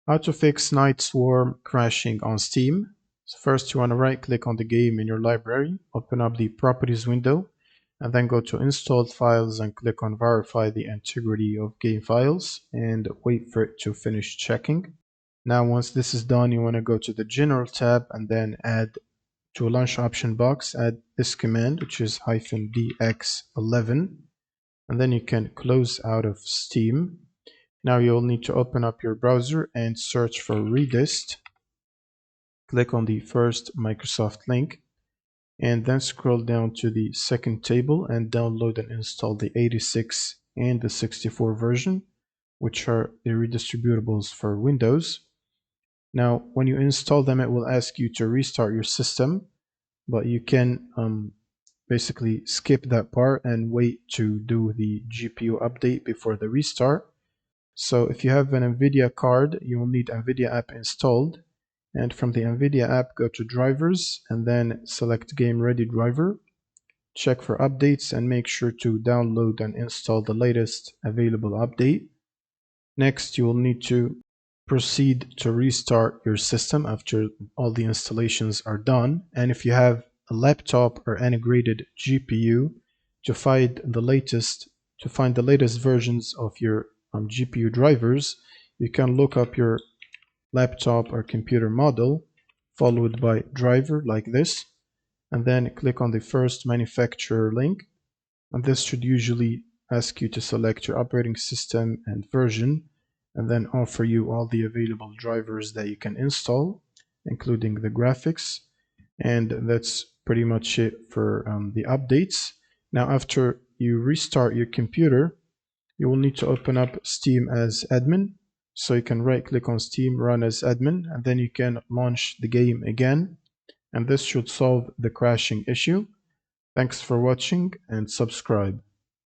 How to fix Night Swarm crashing on Steam. So first you want to right click on the game in your library, open up the properties window, and then go to installed files and click on verify the integrity of game files and wait for it to finish checking. Now once this is done, you want to go to the general tab and then add to a launch option box, add this command, which is -dx11, and then you can close out of Steam. Now you'll need to open up your browser and search for Redist. Click on the first Microsoft link and then scroll down to the second table and download and install the 86 and the 64 version, which are the redistributables for Windows. Now when you install them, it will ask you to restart your system, but you can basically skip that part and wait to do the GPU update before the restart. So if you have an NVIDIA card, you will need NVIDIA app installed. And from the NVIDIA app, go to drivers and then select Game Ready driver. Check for updates and make sure to download and install the latest available update. Next, you will need to proceed to restart your system after all the installations are done. And if you have a laptop or integrated GPU, to find the latest versions of your GPU drivers, you can look up your laptop or computer model followed by driver like this, and then click on the first manufacturer link, and this should usually ask you to select your operating system and version and then offer you all the available drivers that you can install, including the graphics. And that's pretty much it for the updates. Now after you restart your computer, you will need to open up Steam as admin. So you can right click on Steam, run as admin, and then you can launch the game again. And this should solve the crashing issue. Thanks for watching and subscribe.